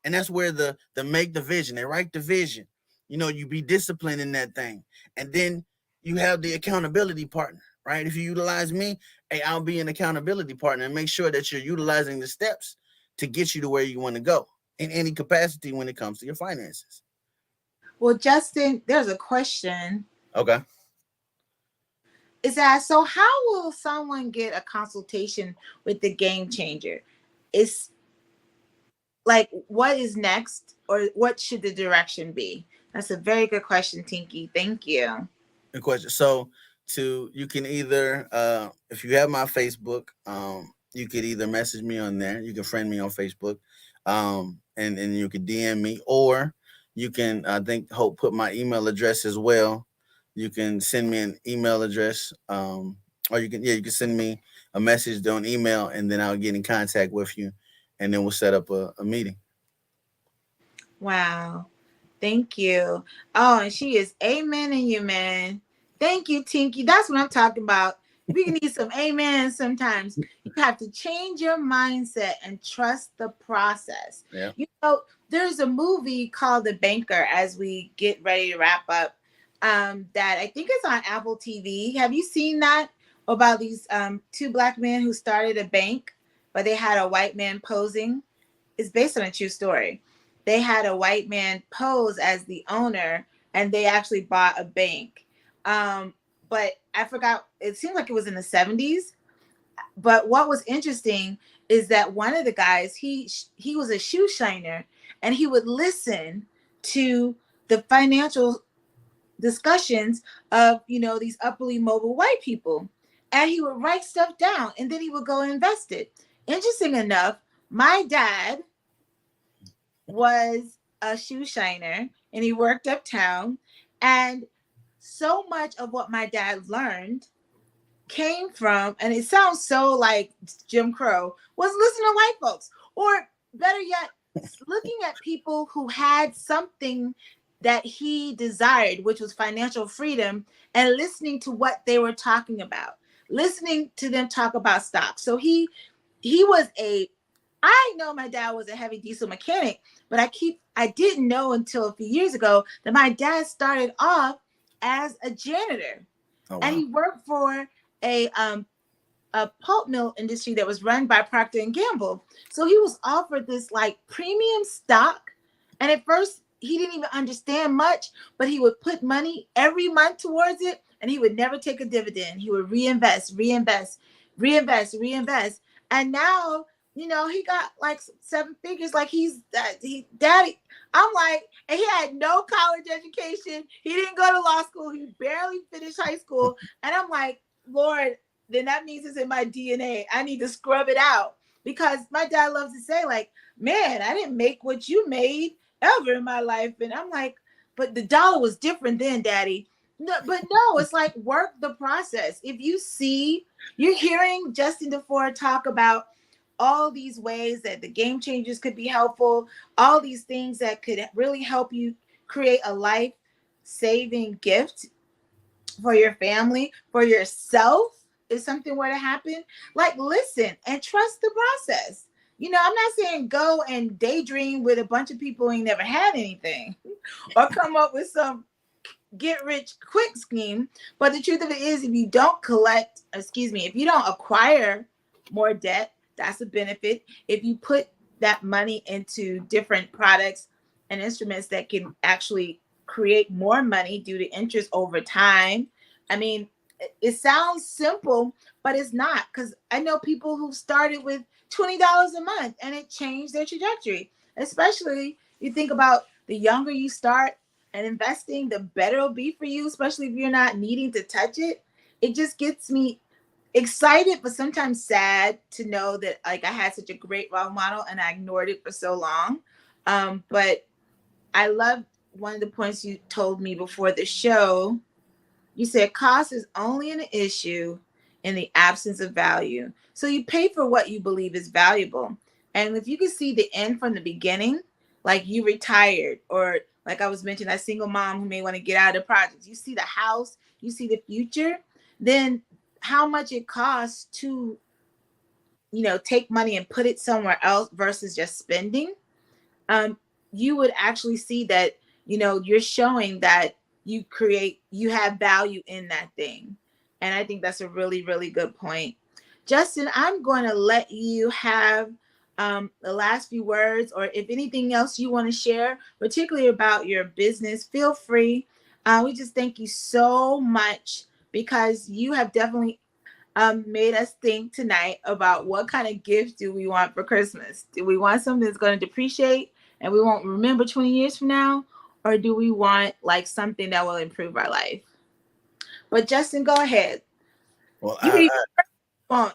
and that's where the make the vision, they write the vision, you be disciplined in that thing. And then you have the accountability partner, right? If you utilize me, hey, I'll be an accountability partner and make sure that you're utilizing the steps to get you to where you want to go in any capacity when it comes to your finances. Well, Justin, there's a question. Okay. Is that so? How will someone get a consultation with the game changer? It's like, what is next, or what should the direction be? That's a very good question, Tinky. Thank you. Good question. So you can either if you have my Facebook, you could either message me on there, you can friend me on Facebook, and you can DM me, or you can, I think Hope put my email address as well. You can send me an email address, or you can send me a message on email, and then I'll get in contact with you, and then we'll set up a meeting. Wow. Thank you. Oh, and she is amen and you, man. Thank you, Tinky. That's what I'm talking about. We can need some amen sometimes. You have to change your mindset and trust the process. Yeah. There's a movie called The Banker, as we get ready to wrap up, that I think is on Apple TV. Have you seen that? About these two black men who started a bank, but they had a white man posing. It's based on a true story. They had a white man pose as the owner, and they actually bought a bank. But I forgot, it seemed like it was in the 70s. But what was interesting is that one of the guys, he was a shoe shiner, and he would listen to the financial discussions of, these upperly mobile white people. And he would write stuff down, and then he would go and invest it. Interesting enough, my dad was a shoe shiner, and he worked uptown. And so much of what my dad learned came from, and it sounds so like Jim Crow, was listening to white folks, or better yet, looking at people who had something that he desired, which was financial freedom, and listening to what they were talking about, listening to them talk about stocks. So he was I know my dad was a heavy diesel mechanic, but I didn't know until a few years ago that my dad started off as a janitor. Oh, wow. And he worked for a pulp mill industry that was run by Procter and Gamble. So he was offered this like premium stock. And at first he didn't even understand much, but he would put money every month towards it, and he would never take a dividend. He would reinvest. And now, he got like 7 figures, like daddy. I'm like, and he had no college education. He didn't go to law school. He barely finished high school. And I'm like, Lord, then that means it's in my DNA. I need to scrub it out, because my dad loves to say, like, man, I didn't make what you made ever in my life. And I'm like, but the dollar was different then, Daddy. No, but no, it's like, work the process. If you're hearing Justin Defoor talk about all these ways that the game changers could be helpful, all these things that could really help you create a life-saving gift for your family, for yourself, if something were to happen. Like, listen and trust the process. I'm not saying go and daydream with a bunch of people who ain't never had anything, or come up with some get rich quick scheme. But the truth of it is, if you don't acquire more debt, that's a benefit. If you put that money into different products and instruments that can actually create more money due to interest over time. I mean, it sounds simple, but it's not, because I know people who started with $20 a month and it changed their trajectory. Especially you think about the younger you start and investing, the better it'll be for you, especially if you're not needing to touch it. It just gets me excited, but sometimes sad to know that like I had such a great role model and I ignored it for so long. But I love one of the points you told me before the show. You said cost is only an issue in the absence of value. So you pay for what you believe is valuable. And if you can see the end from the beginning, like you retired, or like I was mentioning, that single mom who may want to get out of the projects, you see the house, you see the future, then how much it costs to, take money and put it somewhere else versus just spending, um, you would actually see that, you're showing that you have value in that thing. And I think that's a really, really good point. Justin, I'm going to let you have the last few words, or if anything else you want to share, particularly about your business, feel free. We just thank you so much because you have definitely made us think tonight about what kind of gift do we want for Christmas. Do we want something that's going to depreciate and we won't remember 20 years from now? Or do we want like something that will improve our life? But Justin, go ahead. Well,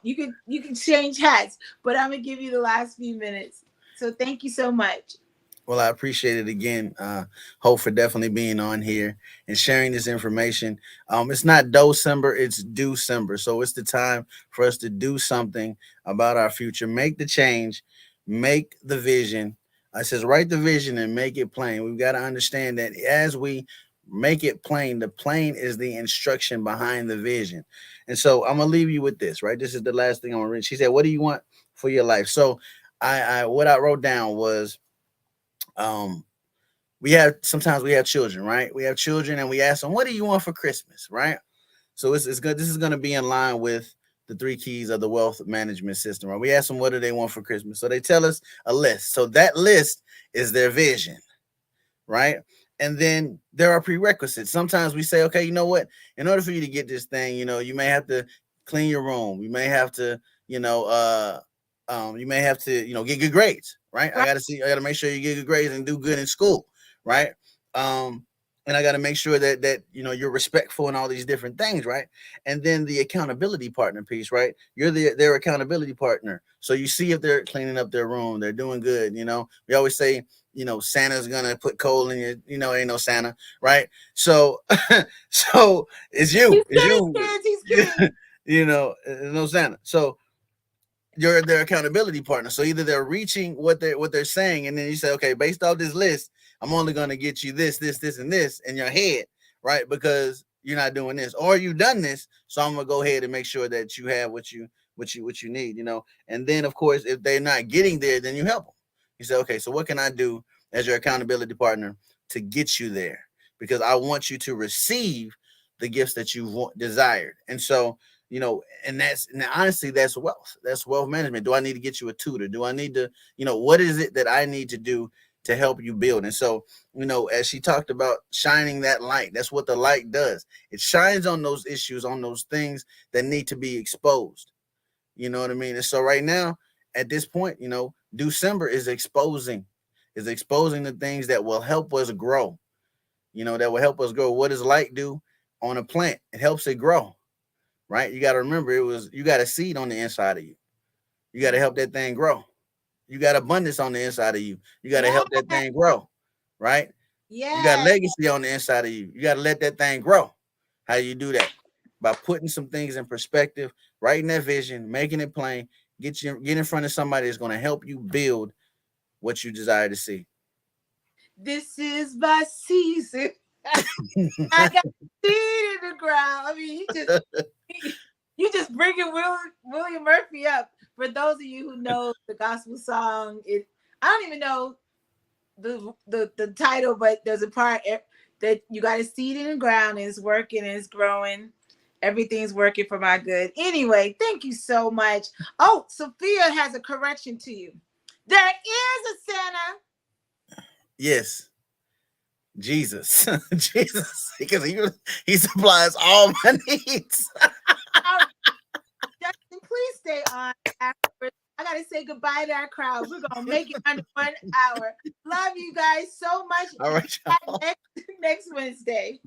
You can you can change hats, but I'm gonna give you the last few minutes. So thank you so much. I appreciate it again. Hope for definitely being on here and sharing this information. It's not December, it's December. So it's the time for us to do something about our future. Make the change, make the vision. I says write the vision and make it plain. We've got to understand that as we make it plain, the plain is the instruction behind the vision. And so I'm gonna leave you with this, right? This is the last thing I'm gonna read. She said, "What do you want for your life?" So I what I wrote down was um we have children, right? We have children and we ask them, what do you want for Christmas, right? So it's good. This is going to be in line with the three keys of the wealth management system, right? We ask them, what do they want for Christmas? So they tell us a list. So that list is their vision, right? And then there are prerequisites. Sometimes we say, okay, you know what? In order for you to get this thing, you may have to clean your room. You may have to, you may have to, get good grades, right? Right. I got to make sure you get good grades and do good in school, right? Um, and I got to make sure that you're respectful and all these different things, right? And then the accountability partner piece, right? You're their accountability partner, so you see if they're cleaning up their room, they're doing good. We always say, Santa's gonna put coal in your, ain't no Santa, right? So, so He's it's kidding, you, kids. He's kidding. there's no Santa. So you're their accountability partner. So either they're reaching what they're saying, and then you say, okay, based off this list, I'm only going to get you this, and this in your head, right? Because you're not doing this, or you've done this. So I'm gonna go ahead and make sure that you have what you need, And then of course, if they're not getting there, then you help them. You say, okay, so what can I do as your accountability partner to get you there? Because I want you to receive the gifts that you want desired. And so and honestly, that's wealth. That's wealth management. Do I need to get you a tutor? Do I need to, what is it that I need to do to help you build? And so, as she talked about shining that light, that's what the light does. It shines on those issues, on those things that need to be exposed. You know what I mean? And so right now, at this point, December is exposing the things that will help us grow. That will help us grow. What does light do on a plant? It helps it grow, right? You got to remember, you got a seed on the inside of you. You got to help that thing grow. You got abundance on the inside of you. You got to Yeah. help that thing grow, right? You got Yeah. legacy on the inside of you. You got to let that thing grow. How do you do that? By putting some things in perspective, writing that vision, making it plain, get in front of somebody that's going to help you build what you desire to see. This is my season. I got seed in the ground. I mean, you just bringing William Murphy up. For those of you who know the gospel song, I don't even know the title, but there's a part that you got a seed in the ground and it's working and it's growing. Everything's working for my good. Anyway, thank you so much. Oh, Sophia has a correction to you. There is a Santa. Yes, Jesus, Jesus, because he supplies all my needs. All right, Justin, please stay on afterwards. I gotta say goodbye to our crowd. We're gonna make it under 1 hour. Love you guys so much. All right, Back y'all. next next Wednesday.